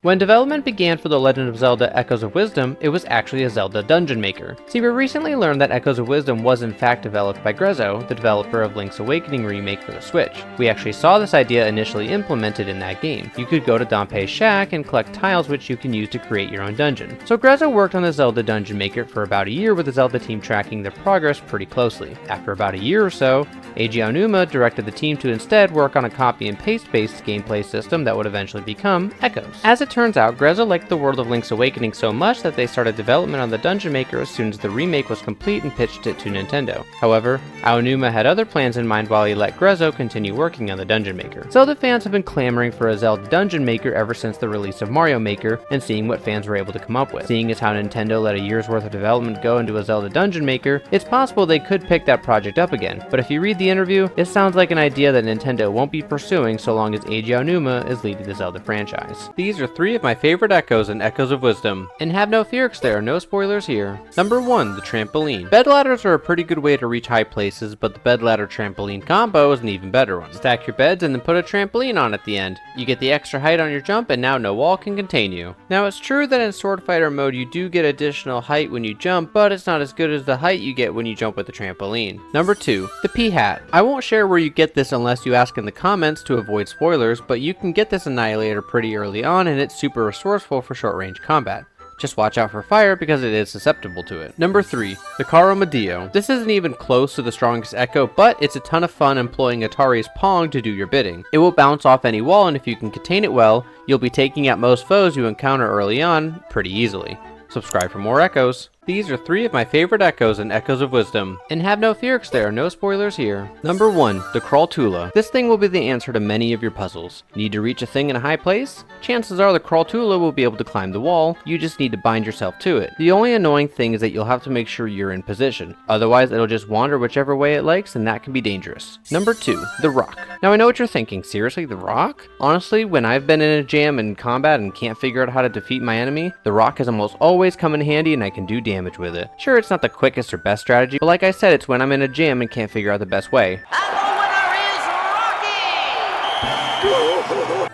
When development began for The Legend of Zelda Echoes of Wisdom, it was actually a Zelda dungeon maker. See, we recently learned that Echoes of Wisdom was in fact developed by Grezzo, the developer of Link's Awakening remake for the Switch. We actually saw this idea initially implemented in that game. You could go to Dampé's shack and collect tiles which you can use to create your own dungeon. So Grezzo worked on the Zelda dungeon maker for about a year with the Zelda team tracking their progress pretty closely. After about a year or so, Eiji Aonuma directed the team to instead work on a copy and paste based gameplay system that would eventually become Echoes. As it turns out, Grezzo liked the world of Link's Awakening so much that they started development on the Dungeon Maker as soon as the remake was complete and pitched it to Nintendo. However, Aonuma had other plans in mind while he let Grezzo continue working on the Dungeon Maker. Zelda fans have been clamoring for a Zelda Dungeon Maker ever since the release of Mario Maker and seeing what fans were able to come up with. Seeing as how Nintendo let a year's worth of development go into a Zelda Dungeon Maker, it's possible they could pick that project up again, but if you read the interview, it sounds like an idea that Nintendo won't be pursuing so long as Eiji Aonuma is leading the Zelda franchise. These are three of my favorite Echoes and Echoes of Wisdom. And have no fear, because there are no spoilers here. Number 1, the trampoline. Bed ladders are a pretty good way to reach high places, but the bed ladder trampoline combo is an even better one. Stack your beds and then put a trampoline on at the end. You get the extra height on your jump and now no wall can contain you. Now it's true that in Sword Fighter mode you do get additional height when you jump, but it's not as good as the height you get when you jump with the trampoline. Number 2, the pea hat. I won't share where you get this unless you ask in the comments to avoid spoilers, but you can get this annihilator pretty early on and it's super resourceful for short range combat. Just watch out for fire because it is susceptible to it. Number 3, the Caromadillo. This isn't even close to the strongest Echo, but it's a ton of fun employing Atari's Pong to do your bidding. It will bounce off any wall, and if you can contain it well, you'll be taking out most foes you encounter early on pretty easily. Subscribe for more Echoes. These are three of my favorite Echoes and Echoes of Wisdom. And have no fear, because there are no spoilers here. Number 1, the Crawltula. This thing will be the answer to many of your puzzles. Need to reach a thing in a high place? Chances are the Crawltula will be able to climb the wall, you just need to bind yourself to it. The only annoying thing is that you'll have to make sure you're in position. Otherwise, it'll just wander whichever way it likes, and that can be dangerous. Number 2, the Rock. Now I know what you're thinking, seriously, the Rock? Honestly, when I've been in a jam in combat and can't figure out how to defeat my enemy, the Rock has almost always come in handy and I can do damage with it. Sure, it's not the quickest or best strategy, but like I said, it's when I'm in a jam and can't figure out the best way.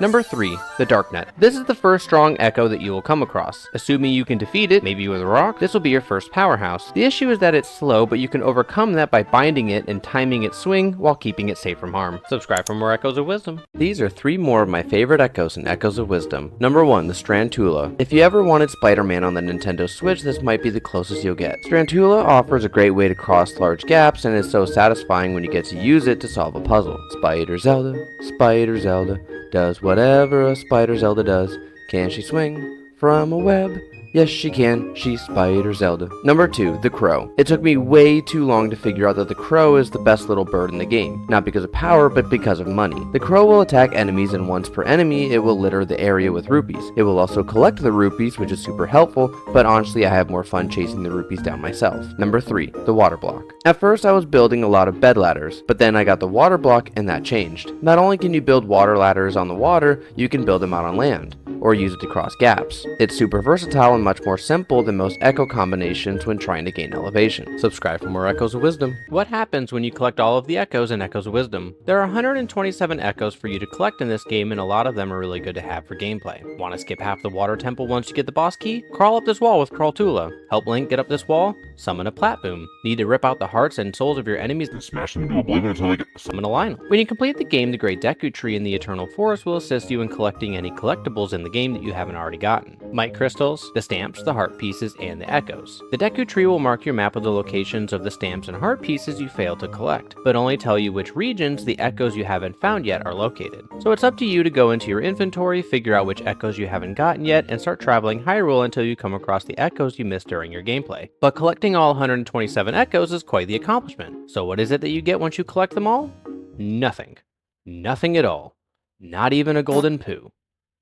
Number 3, the Darknet. This is the first strong Echo that you will come across. Assuming you can defeat it, maybe with a rock, this will be your first powerhouse. The issue is that it's slow, but you can overcome that by binding it and timing its swing while keeping it safe from harm. Subscribe for more Echoes of Wisdom. These are three more of my favorite Echoes and Echoes of Wisdom. Number 1, the Strantula. If you ever wanted Spider-Man on the Nintendo Switch, this might be the closest you'll get. Strantula offers a great way to cross large gaps and is so satisfying when you get to use it to solve a puzzle. Spider Zelda does whatever a Spider Zelda does. Can she swing from a web? Yes, she can. She's Spider Zelda. Number 2, the Crow. It took me way too long to figure out that the Crow is the best little bird in the game. Not because of power, but because of money. The Crow will attack enemies, and once per enemy, it will litter the area with rupees. It will also collect the rupees, which is super helpful, but honestly, I have more fun chasing the rupees down myself. Number 3, the Water Block. At first, I was building a lot of bed ladders, but then I got the Water Block, and that changed. Not only can you build water ladders on the water, you can build them out on land, or use it to cross gaps. It's super versatile and much more simple than most Echo combinations when trying to gain elevation. Subscribe for more Echoes of Wisdom. What happens when you collect all of the Echoes and Echoes of Wisdom? There are 127 Echoes for you to collect in this game, and a lot of them are really good to have for gameplay. Want to skip half the water temple once you get the boss key? Crawl up this wall with Crawltula. Help Link get up this wall? Summon a Platboom. Need to rip out the hearts and souls of your enemies and smash them into oblivion until they get summon a Lynel. When you complete the game, the Great Deku Tree in the Eternal Forest will assist you in collecting any collectibles in the game that you haven't already gotten. Mite crystals, the stamps, the heart pieces, and the Echoes. The Deku Tree will mark your map with the locations of the stamps and heart pieces you failed to collect, but only tell you which regions the Echoes you haven't found yet are located. So it's up to you to go into your inventory, figure out which Echoes you haven't gotten yet, and start traveling Hyrule until you come across the Echoes you missed during your gameplay. But collecting all 127 Echoes is quite the accomplishment. So what is it that you get once you collect them all? Nothing. Nothing at all. Not even a golden poo.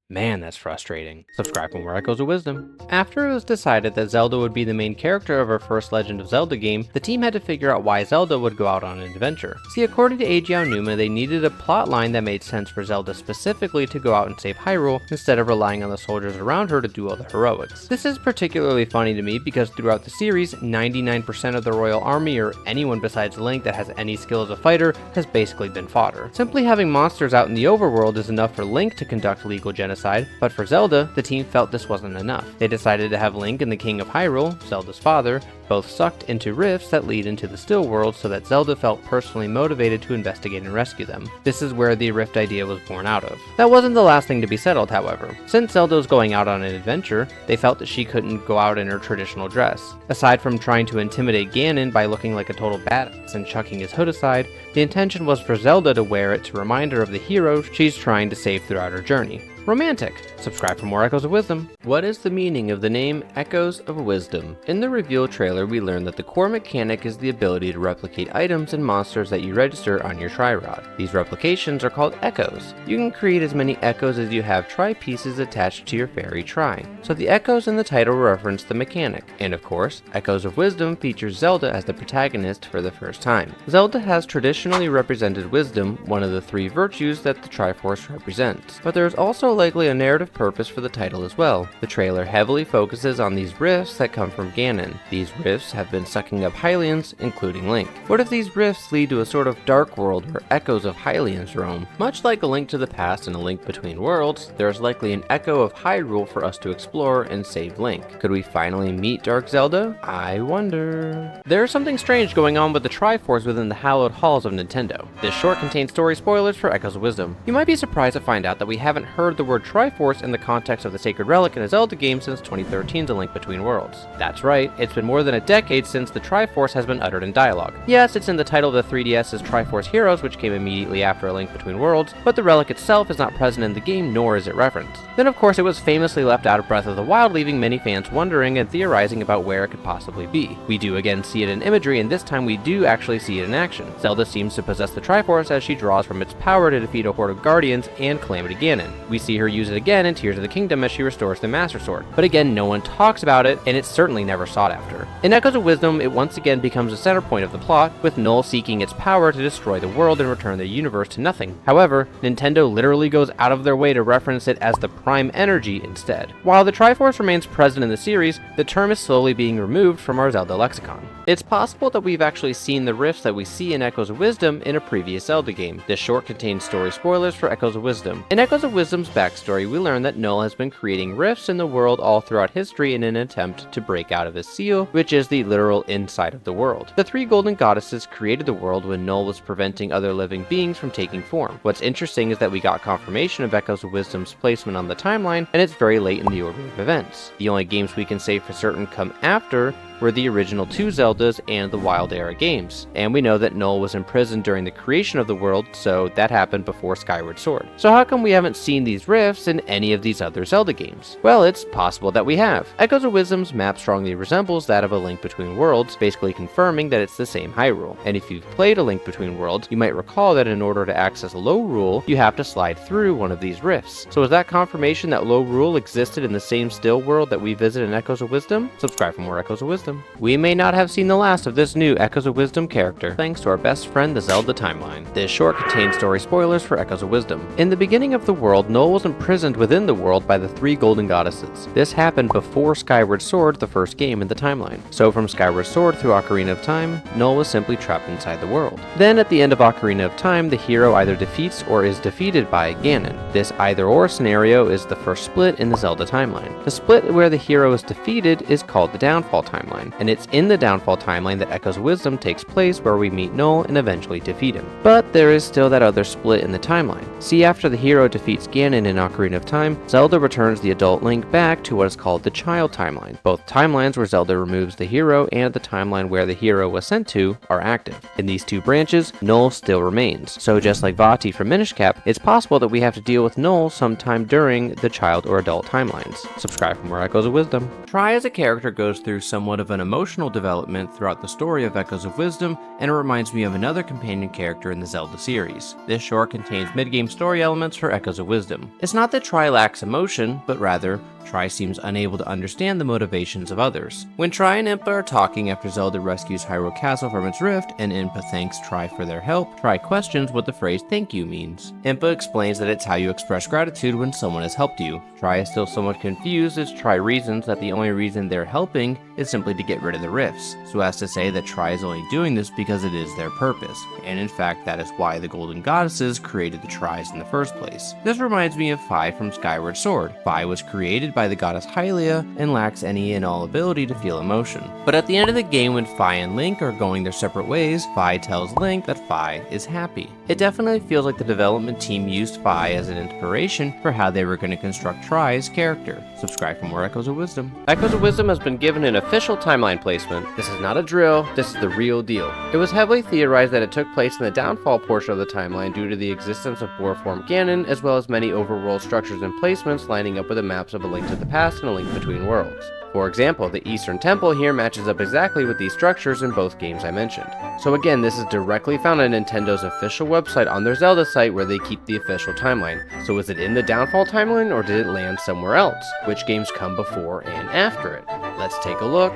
Man, that's frustrating. Subscribe for more Echoes of Wisdom. After it was decided that Zelda would be the main character of our first Legend of Zelda game, the team had to figure out why Zelda would go out on an adventure. See, according to Eiji Aonuma, they needed a plot line that made sense for Zelda specifically to go out and save Hyrule, instead of relying on the soldiers around her to do all the heroics. This is particularly funny to me because throughout the series, 99% of the Royal Army, or anyone besides Link that has any skill as a fighter, has basically been fodder. Simply having monsters out in the overworld is enough for Link to conduct legal genocide genocide, but for Zelda, the team felt this wasn't enough. They decided to have Link and the King of Hyrule, Zelda's father, both sucked into rifts that lead into the still world so that Zelda felt personally motivated to investigate and rescue them. This is where the rift idea was born out of. That wasn't the last thing to be settled, however. Since Zelda was going out on an adventure, they felt that she couldn't go out in her traditional dress. Aside from trying to intimidate Ganon by looking like a total badass and chucking his hood aside, the intention was for Zelda to wear it to remind her of the hero she's trying to save throughout her journey. Romantic. Subscribe for more Echoes of Wisdom. What is the meaning of the name Echoes of Wisdom? In the reveal trailer, we learned that the core mechanic is the ability to replicate items and monsters that you register on your tri-rod. These replications are called echoes. You can create as many echoes as you have tri-pieces attached to your fairy tri. So the echoes in the title reference the mechanic. And of course, Echoes of Wisdom features Zelda as the protagonist for the first time. Zelda has traditionally represented wisdom, one of the three virtues that the Triforce represents. But there is also likely a narrative purpose for the title as well. The trailer heavily focuses on these rifts that come from Ganon. These rifts have been sucking up Hylians, including Link. What if these rifts lead to a sort of dark world where echoes of Hylians roam? Much like A Link to the Past and A Link Between Worlds, there is likely an echo of Hyrule for us to explore and save Link. Could we finally meet Dark Zelda? I wonder. There is something strange going on with the Triforce within the hallowed halls of Nintendo. This short contains story spoilers for Echoes of Wisdom. You might be surprised to find out that we haven't heard the word Triforce in the context of the Sacred Relic in a Zelda game since 2013's A Link Between Worlds. That's right, it's been more than a decade since the Triforce has been uttered in dialogue. Yes, it's in the title of the 3DS's Triforce Heroes, which came immediately after A Link Between Worlds, but the relic itself is not present in the game, nor is it referenced. Then of course it was famously left out of Breath of the Wild, leaving many fans wondering and theorizing about where it could possibly be. We do again see it in imagery, and this time we do actually see it in action. Zelda seems to possess the Triforce as she draws from its power to defeat a horde of guardians and Calamity Ganon. We see her use it again in Tears of the Kingdom as she restores the Master Sword. But again, no one talks about it, and it's certainly never sought after. In Echoes of Wisdom, it once again becomes the center point of the plot, with Null seeking its power to destroy the world and return the universe to nothing. However, Nintendo literally goes out of their way to reference it as the Prime Energy instead. While the Triforce remains present in the series, the term is slowly being removed from our Zelda lexicon. It's possible that we've actually seen the rifts that we see in Echoes of Wisdom in a previous Zelda game. This short contains story spoilers for Echoes of Wisdom. In Echoes of Wisdom's backstory, we learn that Null has been creating rifts in the world all throughout history in an attempt to break out of his seal, which is the literal inside of the world. The three golden goddesses created the world when Null was preventing other living beings from taking form. What's interesting is that we got confirmation of Echoes of Wisdom's placement on the timeline, and it's very late in the order of events. The only games we can say for certain come after were the original two Zeldas and the Wild Era games. And we know that Null was imprisoned during the creation of the world, so that happened before Skyward Sword. So how come we haven't seen these rifts in any of these other Zelda games? Well, it's possible that we have. Echoes of Wisdom's map strongly resembles that of A Link Between Worlds, basically confirming that it's the same Hyrule. And if you've played A Link Between Worlds, you might recall that in order to access Lorule, you have to slide through one of these rifts. So is that confirmation that Lorule existed in the same still world that we visit in Echoes of Wisdom? Subscribe for more Echoes of Wisdom. We may not have seen the last of this new Echoes of Wisdom character, thanks to our best friend the Zelda timeline. This short contains story spoilers for Echoes of Wisdom. In the beginning of the world, Null was imprisoned within the world by the three golden goddesses. This happened before Skyward Sword, the first game in the timeline. So from Skyward Sword through Ocarina of Time, Null was simply trapped inside the world. Then at the end of Ocarina of Time, the hero either defeats or is defeated by Ganon. This either-or scenario is the first split in the Zelda timeline. The split where the hero is defeated is called the Downfall timeline, and it's in the Downfall timeline that Echoes of Wisdom takes place, where we meet Null and eventually defeat him. But there is still that other split in the timeline. See, after the hero defeats Ganon in Ocarina of Time, Zelda returns the adult Link back to what is called the Child timeline. Both timelines where Zelda removes the hero and the timeline where the hero was sent to are active. In these two branches, Null still remains. So just like Vati from Minish Cap, it's possible that we have to deal with Null sometime during the child or adult timelines. Subscribe for more Echoes of Wisdom. Tri as a character goes through somewhat of an emotional development throughout the story of Echoes of Wisdom, and it reminds me of another companion character in the Zelda series. This short contains mid-game story elements for Echoes of Wisdom. It's not that Tri lacks emotion, but rather, Tri seems unable to understand the motivations of others. When Tri and Impa are talking after Zelda rescues Hyrule Castle from its rift, and Impa thanks Tri for their help, Tri questions what the phrase "thank you" means. Impa explains that it's how you express gratitude when someone has helped you. Tri is still somewhat confused as Tri reasons that the only reason they're helping is simply to get rid of the rifts, so as to say that Tri is only doing this because it is their purpose, and in fact that is why the Golden Goddesses created the Tris in the first place. This reminds me of Fi from Skyward Sword. Fi was created by the goddess Hylia and lacks any and all ability to feel emotion. But at the end of the game, when Fi and Link are going their separate ways, Fi tells Link that Fi is happy. It definitely feels like the development team used Fi as an inspiration for how they were going to construct Tri's character. Subscribe for more Echoes of Wisdom. Echoes of Wisdom has been given an official timeline placement. This is not a drill, this is the real deal. It was heavily theorized that it took place in the downfall portion of the timeline due to the existence of Boreform Ganon, as well as many overworld structures and placements lining up with the maps of A Link to the Past and A Link Between Worlds. For example, the Eastern Temple here matches up exactly with these structures in both games I mentioned. So again, this is directly found on Nintendo's official website on their Zelda site where they keep the official timeline. So is it in the downfall timeline or did it land somewhere else? Which games come before and after it? Let's take a look.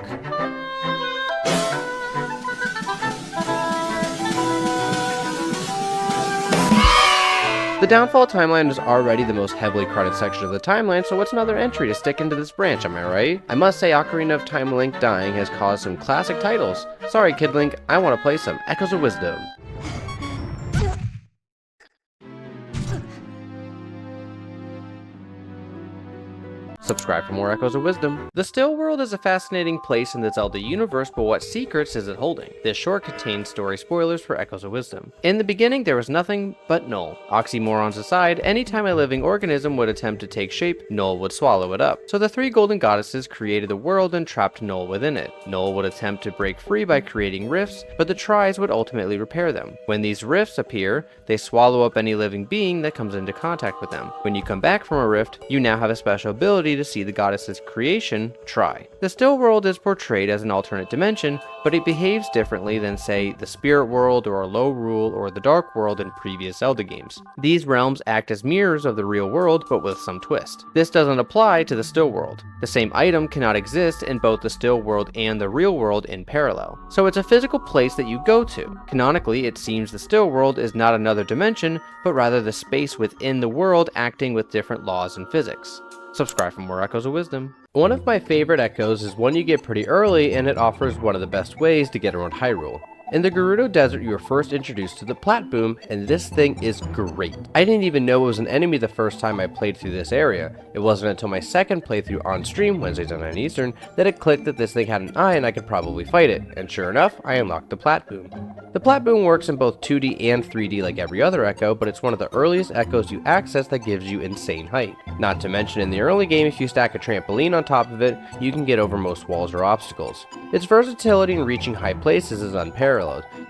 The downfall timeline is already the most heavily crowded section of the timeline, so what's another entry to stick into this branch, am I right? I must say Ocarina of Time Link dying has caused some classic titles. Sorry Kid Link, I want to play some Echoes of Wisdom. Subscribe for more Echoes of Wisdom. The Still World is a fascinating place in the Zelda universe, but what secrets is it holding? This short contains story spoilers for Echoes of Wisdom. In the beginning, there was nothing but Null. Oxymorons aside, anytime a living organism would attempt to take shape, Null would swallow it up. So the three Golden Goddesses created the world and trapped Null within it. Null would attempt to break free by creating rifts, but the Tris would ultimately repair them. When these rifts appear, they swallow up any living being that comes into contact with them. When you come back from a rift, you now have a special ability to see the goddess's creation, Tri. The Still World is portrayed as an alternate dimension, but it behaves differently than, say, the Spirit World or Low Rule or the Dark World in previous Zelda games. These realms act as mirrors of the real world, but with some twist. This doesn't apply to the Still World. The same item cannot exist in both the Still World and the real world in parallel. So it's a physical place that you go to. Canonically, it seems the Still World is not another dimension, but rather the space within the world acting with different laws and physics. Subscribe for more Echoes of Wisdom. One of my favorite echoes is one you get pretty early, and it offers one of the best ways to get around Hyrule. In the Gerudo Desert, you are first introduced to the Platboom, and this thing is great. I didn't even know it was an enemy the first time I played through this area. It wasn't until my second playthrough on stream, Wednesdays at 9 Eastern, that it clicked that this thing had an eye and I could probably fight it, and sure enough, I unlocked the Platboom. The Platboom works in both 2D and 3D like every other echo, but it's one of the earliest echoes you access that gives you insane height. Not to mention in the early game, if you stack a trampoline on top of it, you can get over most walls or obstacles. Its versatility in reaching high places is unparalleled.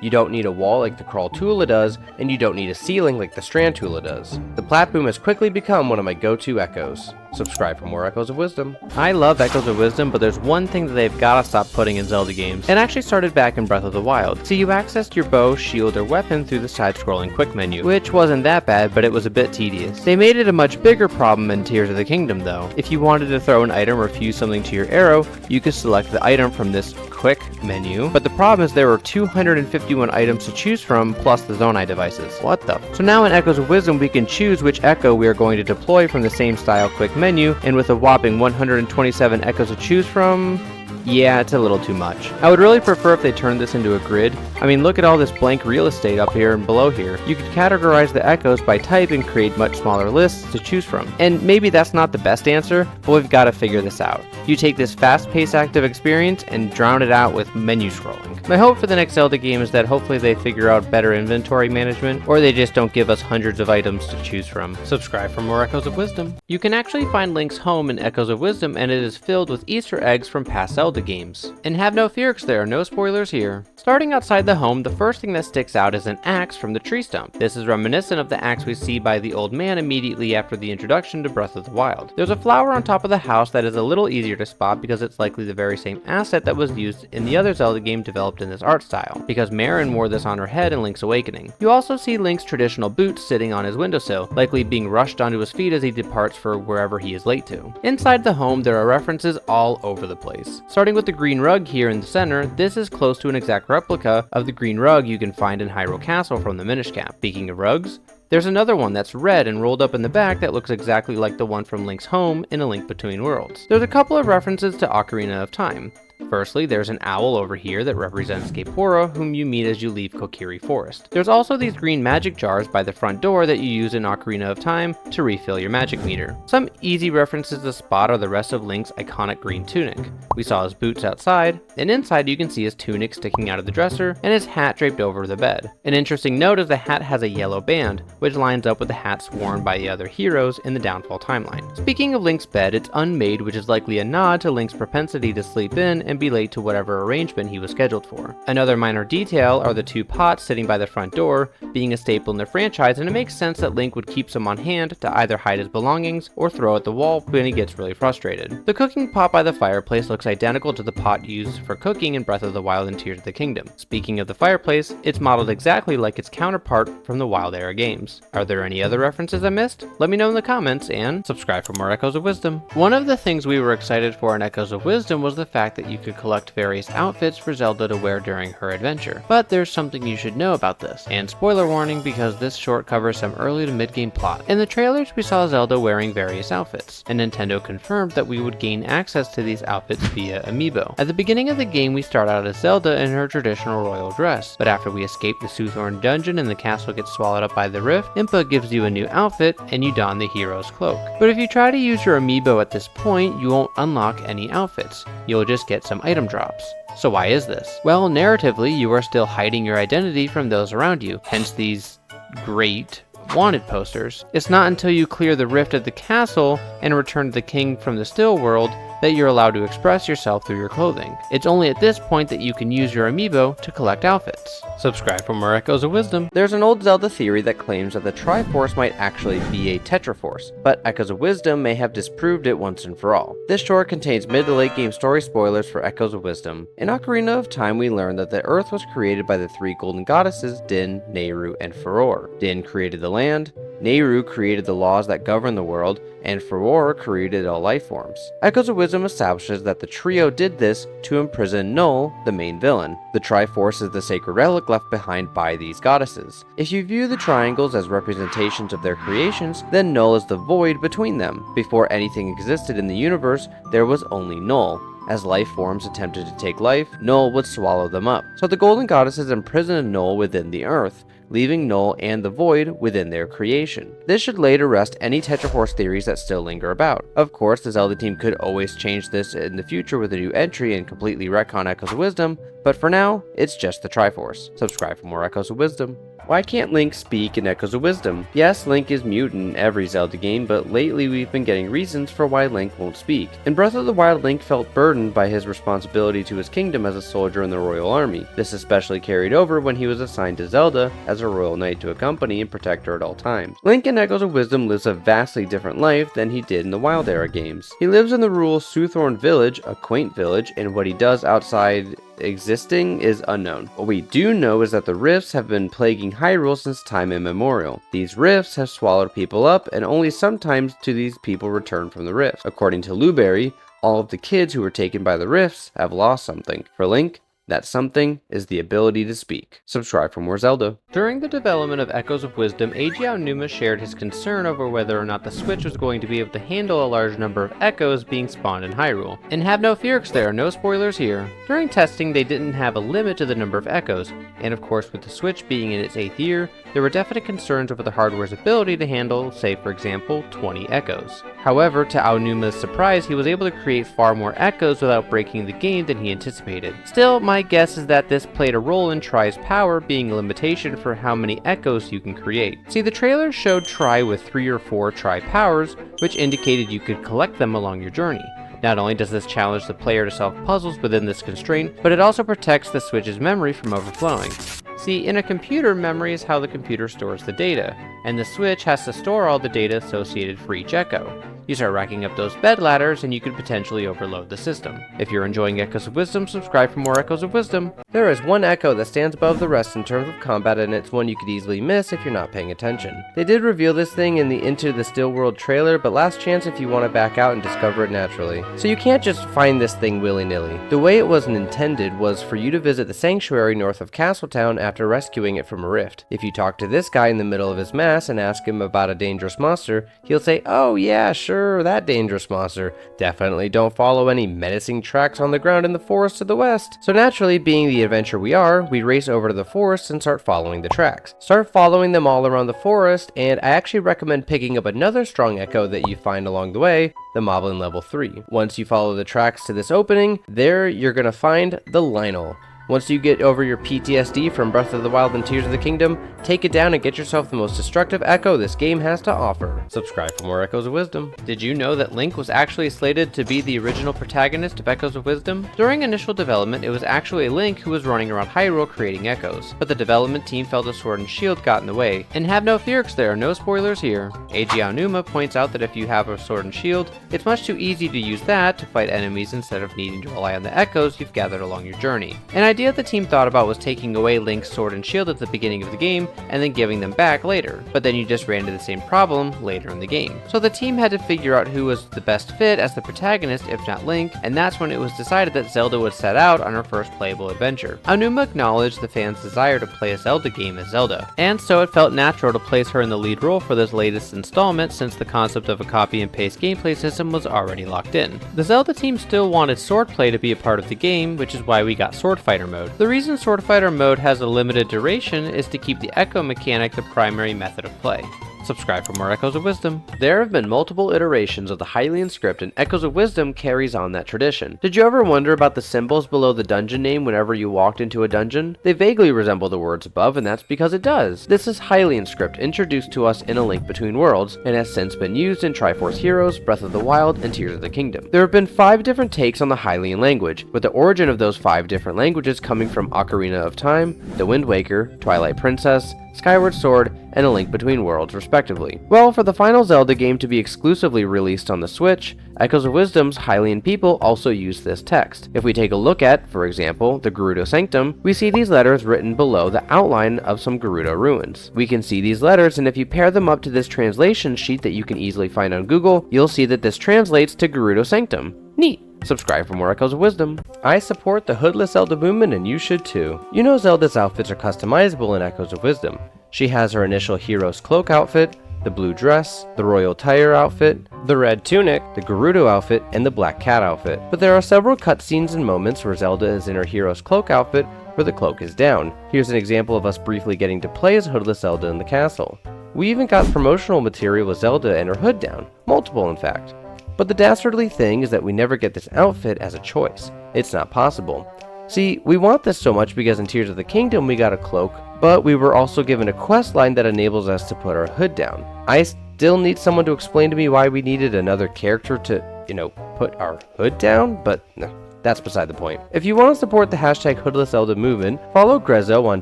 You don't need a wall like the Crawltula does, and you don't need a ceiling like the Strandtula does. The Platboom has quickly become one of my go-to echoes. Subscribe for more Echoes of Wisdom. I love Echoes of Wisdom, but there's one thing that they've gotta stop putting in Zelda games, and actually started back in Breath of the Wild. See, you accessed your bow, shield, or weapon through the side-scrolling quick menu, which wasn't that bad, but it was a bit tedious. They made it a much bigger problem in Tears of the Kingdom, though. If you wanted to throw an item or fuse something to your arrow, you could select the item from this quick menu, but the problem is there were 251 items to choose from, plus the Zonai devices. What the? So now in Echoes of Wisdom, we can choose which echo we are going to deploy from the same style quick menu, and with a whopping 127 echoes to choose from, yeah, it's a little too much. I would really prefer if they turned this into a grid. I mean, look at all this blank real estate up here and below here. You could categorize the echoes by type and create much smaller lists to choose from. And maybe that's not the best answer, but we've got to figure this out. You take this fast-paced active experience and drown it out with menu scrolling. My hope for the next Zelda game is that hopefully they figure out better inventory management, or they just don't give us hundreds of items to choose from. Subscribe for more Echoes of Wisdom. You can actually find Link's home in Echoes of Wisdom, and it is filled with Easter eggs from past Zelda Zelda games. And have no fear, because there are no spoilers here. Starting outside the home, the first thing that sticks out is an axe from the tree stump. This is reminiscent of the axe we see by the old man immediately after the introduction to Breath of the Wild. There's a flower on top of the house that is a little easier to spot because it's likely the very same asset that was used in the other Zelda game developed in this art style, because Marin wore this on her head in Link's Awakening. You also see Link's traditional boots sitting on his windowsill, likely being rushed onto his feet as he departs for wherever he is late to. Inside the home, there are references all over the place. Starting with the green rug here in the center, this is close to an exact replica of the green rug you can find in Hyrule Castle from the Minish Cap. Speaking of rugs, there's another one that's red and rolled up in the back that looks exactly like the one from Link's home in A Link Between Worlds. There's a couple of references to Ocarina of Time. Firstly, there's an owl over here that represents Gapora, whom you meet as you leave Kokiri Forest. There's also these green magic jars by the front door that you use in Ocarina of Time to refill your magic meter. Some easy references to spot are the rest of Link's iconic green tunic. We saw his boots outside, and inside you can see his tunic sticking out of the dresser and his hat draped over the bed. An interesting note is the hat has a yellow band, which lines up with the hats worn by the other heroes in the Downfall timeline. Speaking of Link's bed, it's unmade, which is likely a nod to Link's propensity to sleep in and be late to whatever arrangement he was scheduled for. Another minor detail are the two pots sitting by the front door, being a staple in the franchise, and it makes sense that Link would keep some on hand to either hide his belongings or throw at the wall when he gets really frustrated. The cooking pot by the fireplace looks identical to the pot used for cooking in Breath of the Wild and Tears of the Kingdom. Speaking of the fireplace, it's modeled exactly like its counterpart from the Wild Era games. Are there any other references I missed? Let me know in the comments, and subscribe for more Echoes of Wisdom. One of the things we were excited for in Echoes of Wisdom was the fact that you could collect various outfits for Zelda to wear during her adventure. But there's something you should know about this, and spoiler warning because this short covers some early to mid-game plot. In the trailers, we saw Zelda wearing various outfits, and Nintendo confirmed that we would gain access to these outfits via Amiibo. At the beginning of the game, we start out as Zelda in her traditional royal dress, but after we escape the Soothorn dungeon and the castle gets swallowed up by the rift, Impa gives you a new outfit and you don the hero's cloak. But if you try to use your Amiibo at this point, you won't unlock any outfits. You'll just get some item drops. So why is this? Well, narratively, you are still hiding your identity from those around you, hence these great wanted posters. It's not until you clear the rift at the castle and return to the king from the still world that you're allowed to express yourself through your clothing. It's only at this point that you can use your Amiibo to collect outfits. Subscribe for more Echoes of Wisdom. There's an old Zelda theory that claims that the Triforce might actually be a Tetraforce, but Echoes of Wisdom may have disproved it once and for all. This short contains mid to late game story spoilers for Echoes of Wisdom. In Ocarina of Time, we learned that the Earth was created by the three golden goddesses Din, Nehru, and Farore. Din created the land, Nehru created the laws that govern the world, and Farore created all life forms. Echoes of Wisdom establishes that the trio did this to imprison Null, the main villain. The Triforce is the sacred relic left behind by these goddesses. If you view the triangles as representations of their creations, then Null is the void between them. Before anything existed in the universe, there was only Null. As life forms attempted to take life, Null would swallow them up. So the golden goddesses imprisoned Null within the earth, leaving Null and the Void within their creation. This should lay to rest any Tetraforce theories that still linger about. Of course, the Zelda team could always change this in the future with a new entry and completely retcon Echoes of Wisdom, but for now, it's just the Triforce. Subscribe for more Echoes of Wisdom. Why can't Link speak in Echoes of Wisdom? Yes, Link is mute in every Zelda game, but lately we've been getting reasons for why Link won't speak. In Breath of the Wild, Link felt burdened by his responsibility to his kingdom as a soldier in the royal army. This especially carried over when he was assigned to Zelda as a royal knight to accompany and protect her at all times. Link in Echoes of Wisdom lives a vastly different life than he did in the Wild Era games. He lives in the rural Soothorn village, a quaint village, and what he does outside existing is unknown. What we do know is that the rifts have been plaguing Hyrule since time immemorial. These rifts have swallowed people up, and only sometimes do these people return from the rifts. According to Blueberry, all of the kids who were taken by the rifts have lost something. For Link, that something is the ability to speak. Subscribe for more Zelda. During the development of Echoes of Wisdom, Eiji Aonuma shared his concern over whether or not the Switch was going to be able to handle a large number of echoes being spawned in Hyrule. And have no fear, because there are no spoilers here. During testing, they didn't have a limit to the number of echoes, and of course with the Switch being in its 8th year, there were definite concerns over the hardware's ability to handle, say for example, 20 echoes. However, to Aonuma's surprise, he was able to create far more echoes without breaking the game than he anticipated. Still, my guess is that this played a role in Tri's power being a limitation for how many echoes you can create. See, the trailer showed Tri with 3 or 4 Tri powers, which indicated you could collect them along your journey. Not only does this challenge the player to solve puzzles within this constraint, but it also protects the Switch's memory from overflowing. See, in a computer, memory is how the computer stores the data, and the Switch has to store all the data associated for each echo. You start racking up those bed ladders and you could potentially overload the system. If you're enjoying Echoes of Wisdom, subscribe for more Echoes of Wisdom. There is one echo that stands above the rest in terms of combat, and it's one you could easily miss if you're not paying attention. They did reveal this thing in the Into the Still World trailer, but last chance if you want to back out and discover it naturally. So you can't just find this thing willy-nilly. The way it was intended was for you to visit the sanctuary north of Castletown after rescuing it from a rift. If you talk to this guy in the middle of his mass and ask him about a dangerous monster, he'll say, "Oh yeah, sure, that dangerous monster. Definitely don't follow any menacing tracks on the ground in the forest to the west." So naturally, being the adventure we are, we race over to the forest and start following the tracks. Start following them all around the forest, and I actually recommend picking up another strong echo that you find along the way, the Moblin level 3. Once you follow the tracks to this opening, there you're gonna find the Lynel. Once you get over your PTSD from Breath of the Wild and Tears of the Kingdom, take it down and get yourself the most destructive echo this game has to offer. Subscribe for more Echoes of Wisdom. Did you know that Link was actually slated to be the original protagonist of Echoes of Wisdom? During initial development, it was actually Link who was running around Hyrule creating echoes, but the development team felt a Sword and Shield got in the way. And have no fear, 'cause there are no spoilers here. Aonuma points out that if you have a Sword and Shield, it's much too easy to use that to fight enemies instead of needing to rely on the echoes you've gathered along your journey. The idea the team thought about was taking away Link's sword and shield at the beginning of the game and then giving them back later, but then you just ran into the same problem later in the game. So the team had to figure out who was the best fit as the protagonist if not Link, and that's when it was decided that Zelda would set out on her first playable adventure. Aonuma acknowledged the fans' desire to play a Zelda game as Zelda, and so it felt natural to place her in the lead role for this latest installment since the concept of a copy and paste gameplay system was already locked in. The Zelda team still wanted swordplay to be a part of the game, which is why we got Sword Fighter mode. The reason Sword Fighter mode has a limited duration is to keep the echo mechanic the primary method of play. Subscribe for more Echoes of Wisdom. There have been multiple iterations of the Hylian Script, and Echoes of Wisdom carries on that tradition. Did you ever wonder about the symbols below the dungeon name whenever you walked into a dungeon? They vaguely resemble the words above, and that's because it does. This is Hylian Script, introduced to us in A Link Between Worlds, and has since been used in Triforce Heroes, Breath of the Wild, and Tears of the Kingdom. There have been 5 different takes on the Hylian language, with the origin of those 5 different languages coming from Ocarina of Time, The Wind Waker, Twilight Princess, Skyward Sword, and A Link Between Worlds, respectively. Well, for the final Zelda game to be exclusively released on the Switch, Echoes of Wisdom's Hylian people also use this text. If we take a look at, for example, the Gerudo Sanctum, we see these letters written below the outline of some Gerudo ruins. We can see these letters, and if you pair them up to this translation sheet that you can easily find on Google, you'll see that this translates to Gerudo Sanctum. Neat! Subscribe for more Echoes of Wisdom. I support the Hoodless Zelda movement, and you should too. You know Zelda's outfits are customizable in Echoes of Wisdom. She has her initial hero's cloak outfit, the blue dress, the royal tire outfit, the red tunic, the Gerudo outfit, and the black cat outfit. But there are several cutscenes and moments where Zelda is in her hero's cloak outfit where the cloak is down. Here's an example of us briefly getting to play as Hoodless Zelda in the castle. We even got promotional material with Zelda and her hood down. Multiple, in fact. But the dastardly thing is that we never get this outfit as a choice. It's not possible. See, we want this so much because in Tears of the Kingdom we got a cloak, but we were also given a quest line that enables us to put our hood down. I still need someone to explain to me why we needed another character to, put our hood down, but no. That's beside the point. If you want to support the hashtag Hoodless Zelda movement, follow Grezzo on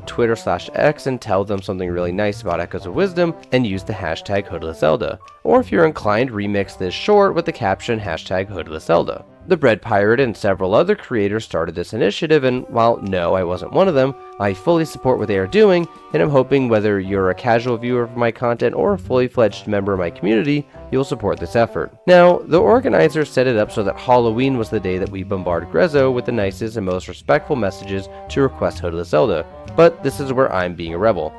Twitter/X and tell them something really nice about Echoes of Wisdom and use the hashtag Hoodless Zelda. Or if you're inclined, remix this short with the caption hashtag Hoodless Zelda. The Bread Pirate and several other creators started this initiative, and while no, I wasn't one of them, I fully support what they are doing, and I'm hoping whether you're a casual viewer of my content or a fully fledged member of my community, you'll support this effort. Now, the organizers set it up so that Halloween was the day that we bombard Grezzo with the nicest and most respectful messages to request Hoodless Zelda, but this is where I'm being a rebel.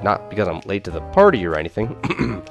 Not because I'm late to the party or anything,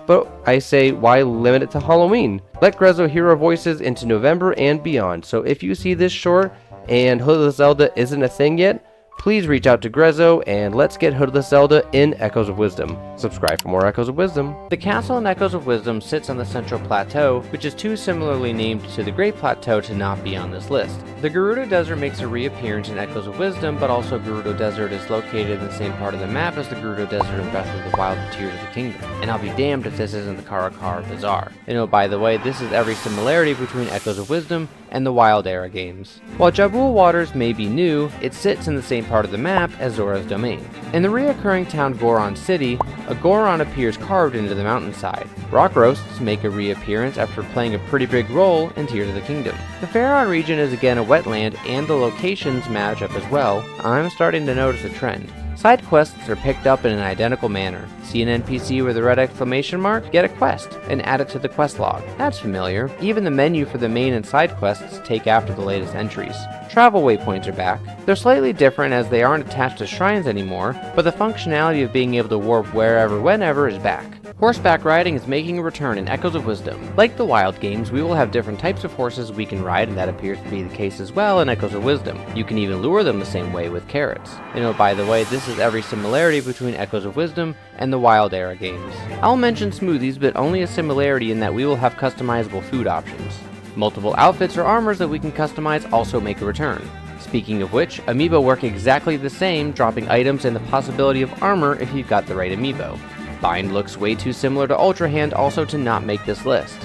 but I say, why limit it to Halloween? Let Grezzo hear our voices into November and beyond, so if you see this short and Hoodless Zelda isn't a thing yet, please reach out to Grezzo and let's get Hoodless Zelda in Echoes of Wisdom. Subscribe for more Echoes of Wisdom. The castle in Echoes of Wisdom sits on the central plateau, which is too similarly named to the Great Plateau to not be on this list. The Gerudo Desert makes a reappearance in Echoes of Wisdom, but also Gerudo Desert is located in the same part of the map as the Gerudo Desert in Breath of the Wild and Tears of the Kingdom. And I'll be damned if this isn't the Karakara Bazaar. And oh, by the way, this is every similarity between Echoes of Wisdom and the Wild Era games. While Jabul Waters may be new, it sits in the same part of the map as Zora's domain. In the reoccurring town Goron City, a Goron appears carved into the mountainside. Rock roasts make a reappearance after playing a pretty big role in Tears of the Kingdom. The Farore region is again a wetland, and the locations match up as well. I'm starting to notice a trend. Side quests are picked up in an identical manner. See an NPC with a red exclamation mark? Get a quest, and add it to the quest log. That's familiar. Even the menu for the main and side quests take after the latest entries. Travel waypoints are back. They're slightly different as they aren't attached to shrines anymore, but the functionality of being able to warp wherever, whenever is back. Horseback riding is making a return in Echoes of Wisdom. Like the Wild games, we will have different types of horses we can ride, and that appears to be the case as well in Echoes of Wisdom. You can even lure them the same way with carrots. And oh, by the way, this is every similarity between Echoes of Wisdom and the Wild Era games. I'll mention smoothies, but only a similarity in that we will have customizable food options. Multiple outfits or armors that we can customize also make a return. Speaking of which, amiibo work exactly the same, dropping items and the possibility of armor if you've got the right amiibo. Bind looks way too similar to Ultra Hand also to not make this list.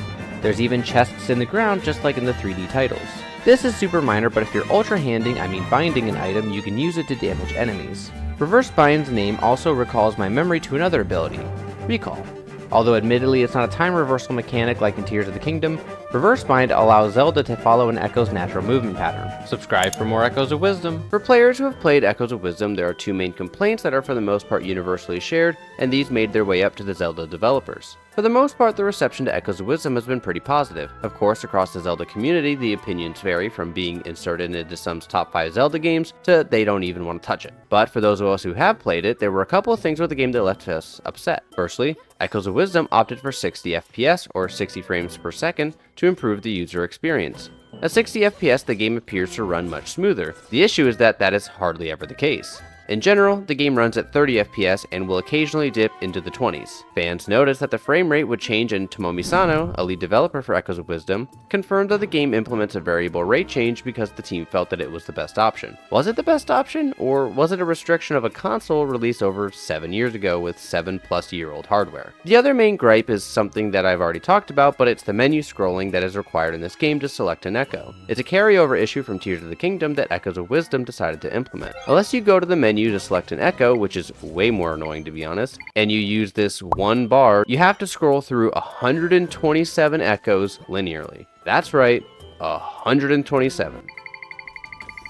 There's even chests in the ground just like in the 3D titles. This is super minor, but if you're Ultra Handing, binding an item, you can use it to damage enemies. Reverse Bind's name also recalls my memory to another ability, Recall. Although admittedly it's not a time reversal mechanic like in Tears of the Kingdom, Reverse Bind allows Zelda to follow an Echo's natural movement pattern. Subscribe for more Echoes of Wisdom. For players who have played Echoes of Wisdom, there are two main complaints that are for the most part universally shared, and these made their way up to the Zelda developers. For the most part, the reception to Echoes of Wisdom has been pretty positive. Of course, across the Zelda community, the opinions vary from being inserted into some top 5 Zelda games to they don't even want to touch it. But for those of us who have played it, there were a couple of things with the game that left us upset. Firstly, Echoes of Wisdom opted for 60 FPS, or 60 frames per second, to improve the user experience. At 60 FPS, the game appears to run much smoother. The issue is that is hardly ever the case. In general, the game runs at 30 FPS and will occasionally dip into the 20s. Fans noticed that the frame rate would change, and Tomomi Sano, a lead developer for Echoes of Wisdom, confirmed that the game implements a variable rate change because the team felt that it was the best option. Was it the best option, or was it a restriction of a console released over 7 years ago with 7-plus-year-old hardware? The other main gripe is something that I've already talked about, but it's the menu scrolling that is required in this game to select an Echo. It's a carryover issue from Tears of the Kingdom that Echoes of Wisdom decided to implement. Unless you go to the menu to select an Echo, which is way more annoying to be honest, and you use this one bar, you have to scroll through 127 Echoes linearly. That's right, 127.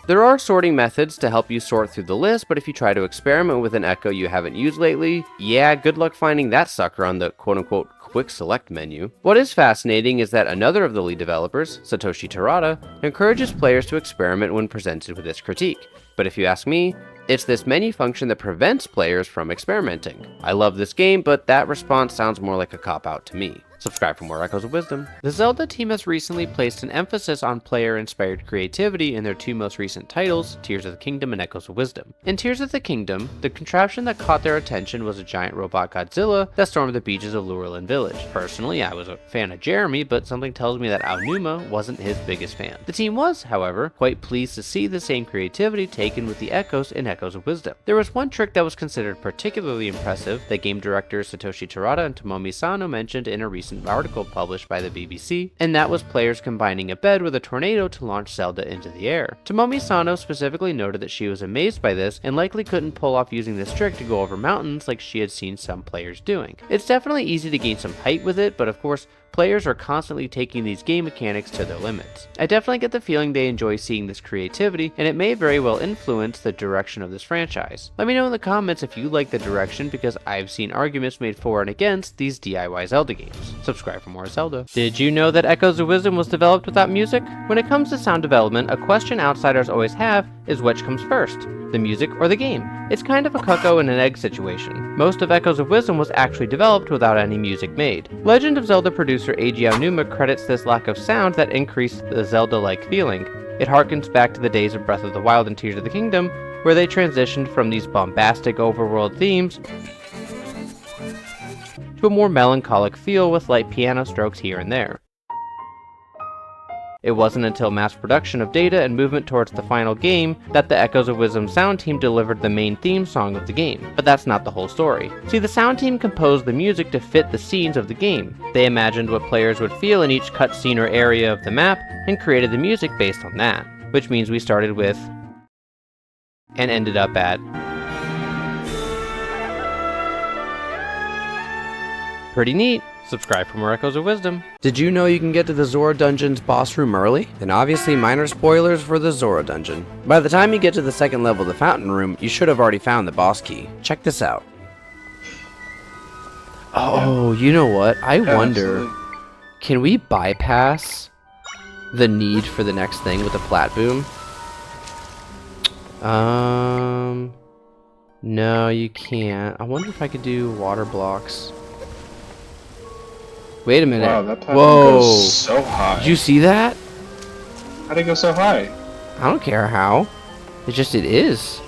There are sorting methods to help you sort through the list, but if you try to experiment with an Echo you haven't used lately, yeah, good luck finding that sucker on the quote-unquote quick select menu. What is fascinating is that another of the lead developers, Satoshi Terada, encourages players to experiment when presented with this critique. But if you ask me, it's this menu function that prevents players from experimenting. I love this game, but that response sounds more like a cop-out to me. Subscribe for more Echoes of Wisdom. The Zelda team has recently placed an emphasis on player-inspired creativity in their two most recent titles, Tears of the Kingdom and Echoes of Wisdom. In Tears of the Kingdom, the contraption that caught their attention was a giant robot Godzilla that stormed the beaches of Lurelin Village. Personally, I was a fan of Jeremy, but something tells me that Aonuma wasn't his biggest fan. The team was, however, quite pleased to see the same creativity taken with the Echoes in Echoes of Wisdom. There was one trick that was considered particularly impressive that game directors Satoshi Terada and Tomomi Sano mentioned in a recent article published by the BBC, and that was players combining a bed with a tornado to launch Zelda into the air. Tomomi Sano specifically noted that she was amazed by this and likely couldn't pull off using this trick to go over mountains like she had seen some players doing. It's definitely easy to gain some height with it, but of course, players are constantly taking these game mechanics to their limits. I definitely get the feeling they enjoy seeing this creativity, and it may very well influence the direction of this franchise. Let me know in the comments if you like the direction, because I've seen arguments made for and against these DIY Zelda games. Subscribe for more Zelda. Did you know that Echoes of Wisdom was developed without music? When it comes to sound development, a question outsiders always have is which comes first, the music or the game? It's kind of a cuckoo and an egg situation. Most of Echoes of Wisdom was actually developed without any music made. Legend of Zelda producer Eiji Aonuma credits this lack of sound that increased the Zelda-like feeling. It harkens back to the days of Breath of the Wild and Tears of the Kingdom, where they transitioned from these bombastic overworld themes to a more melancholic feel with light piano strokes here and there. It wasn't until mass production of data and movement towards the final game that the Echoes of Wisdom sound team delivered the main theme song of the game, but that's not the whole story. See, the sound team composed the music to fit the scenes of the game. They imagined what players would feel in each cutscene or area of the map, and created the music based on that, which means we started with and ended up at. Pretty neat. Subscribe for more Echoes of Wisdom. Did you know you can get to the Zora dungeon's boss room early? Then obviously minor spoilers for the Zora dungeon. By the time you get to the second level of the fountain room, you should have already found the boss key. Check this out. Oh, you know what? I wonder, can we bypass the need for the next thing with the Platboom? No, you can't. I wonder if I could do water blocks. Wait a minute. Wow, that platform goes so high. Did you see that? How'd it go so high? I don't care how. It is.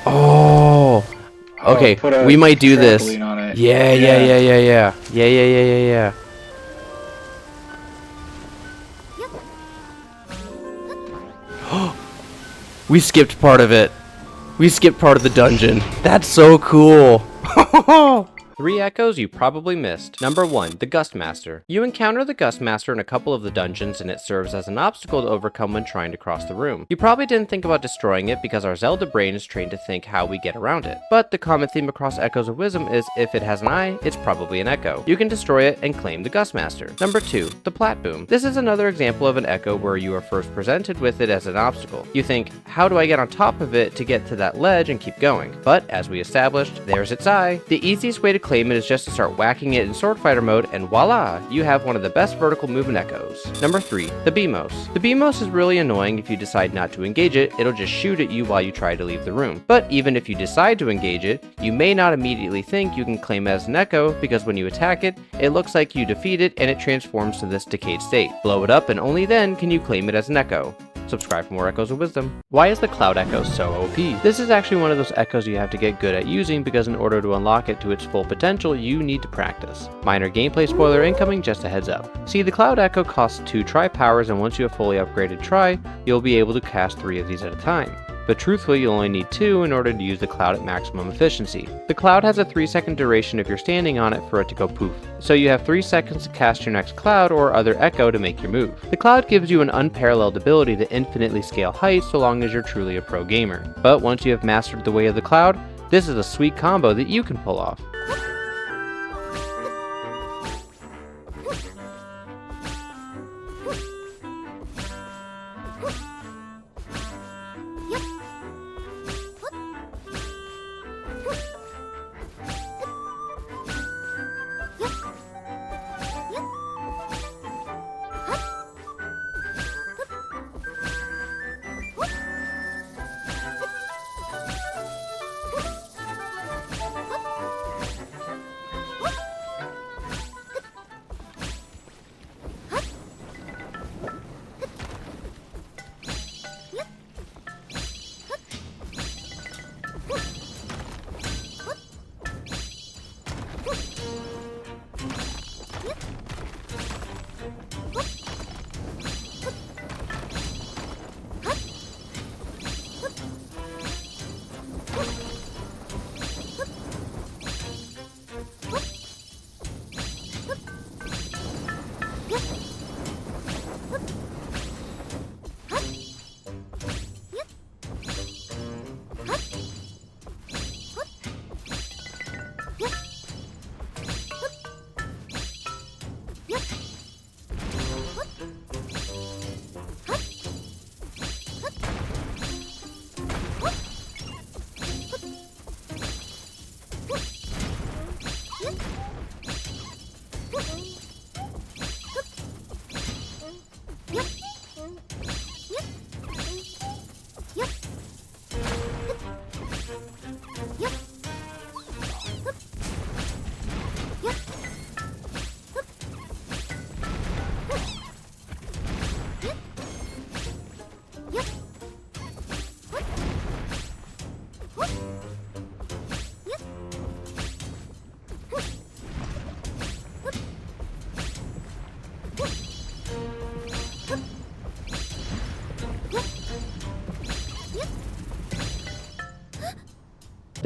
Oh. Okay, we might do this. Yeah. We skipped part of it. We skipped part of the dungeon. That's so cool. 3 echoes you probably missed. Number 1, the Gustmaster. You encounter the Gustmaster in a couple of the dungeons and it serves as an obstacle to overcome when trying to cross the room. You probably didn't think about destroying it because our Zelda brain is trained to think how we get around it. But the common theme across Echoes of Wisdom is if it has an eye, it's probably an echo. You can destroy it and claim the Gustmaster. Number 2, the Platboom. This is another example of an echo where you are first presented with it as an obstacle. You think, how do I get on top of it to get to that ledge and keep going? But as we established, there's its eye. The easiest way to claim it is just to start whacking it in Sword Fighter mode, and voila, you have one of the best vertical movement echoes. Number 3, the Beamos. The Beamos is really annoying if you decide not to engage it, it'll just shoot at you while you try to leave the room. But even if you decide to engage it, you may not immediately think you can claim it as an echo, because when you attack it, it looks like you defeat it and it transforms to this decayed state. Blow it up and only then can you claim it as an echo. Subscribe for more Echoes of Wisdom. Why is the Cloud Echo so OP? This is actually one of those echoes you have to get good at using because in order to unlock it to its full potential, you need to practice. Minor gameplay spoiler incoming, just a heads up. See, the Cloud Echo costs 2 Tri powers, and once you have fully upgraded Tri, you'll be able to cast 3 of these at a time. But truthfully, you'll only need 2 in order to use the cloud at maximum efficiency. The cloud has a 3-second duration if you're standing on it for it to go poof, so you have 3 seconds to cast your next cloud or other echo to make your move. The cloud gives you an unparalleled ability to infinitely scale heights so long as you're truly a pro gamer. But once you have mastered the way of the cloud, this is a sweet combo that you can pull off.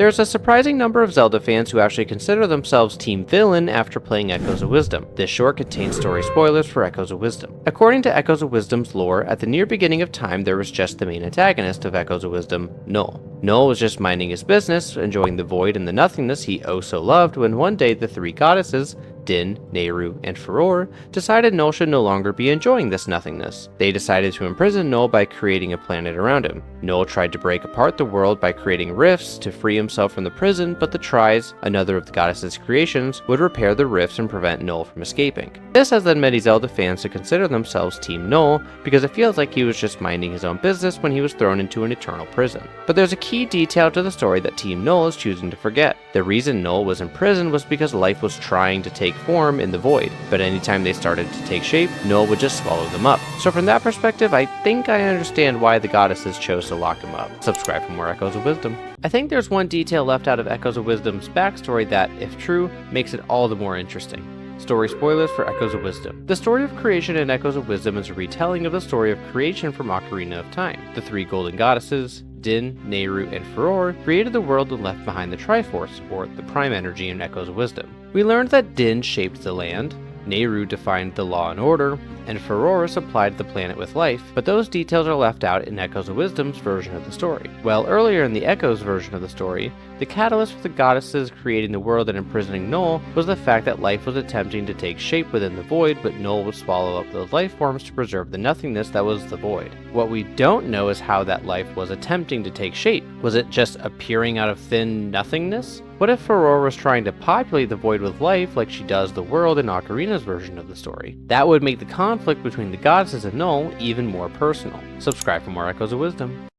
There's a surprising number of Zelda fans who actually consider themselves Team Villain after playing Echoes of Wisdom. This short contains story spoilers for Echoes of Wisdom. According to Echoes of Wisdom's lore, at the near beginning of time there was just the main antagonist of Echoes of Wisdom, Null. Null was just minding his business, enjoying the void and the nothingness he oh so loved, when one day the three goddesses, Din, Nehru, and Farore, decided Null should no longer be enjoying this nothingness. They decided to imprison Null by creating a planet around him. Null tried to break apart the world by creating rifts to free himself from the prison, but the Tries, another of the goddess's creations, would repair the rifts and prevent Null from escaping. This has led many Zelda fans to consider themselves Team Null, because it feels like he was just minding his own business when he was thrown into an eternal prison. But there's a key detail to the story that Team Null is choosing to forget. The reason Null was in prison was because life was trying to take form in the void, but anytime they started to take shape, Null would just swallow them up. So from that perspective, I think I understand why the goddesses chose to lock him up. Subscribe for more Echoes of Wisdom. I think there's one detail left out of Echoes of Wisdom's backstory that, if true, makes it all the more interesting. Story spoilers for Echoes of Wisdom. The story of creation in Echoes of Wisdom is a retelling of the story of creation from Ocarina of Time. The three golden goddesses, Din, Nehru, and Farore, created the world and left behind the Triforce, or the prime energy in Echoes of Wisdom. We learned that Din shaped the land, Nehru defined the law and order, and Farore supplied the planet with life, but those details are left out in Echoes of Wisdom's version of the story. While earlier in the Echoes version of the story, the catalyst for the goddesses creating the world and imprisoning Null was the fact that life was attempting to take shape within the void, but Null would swallow up those life forms to preserve the nothingness that was the void. What we don't know is how that life was attempting to take shape. Was it just appearing out of thin nothingness? What if Farore was trying to populate the void with life like she does the world in Ocarina's version of the story? That would make the conflict between the goddesses and Null even more personal. Subscribe for more Echoes of Wisdom.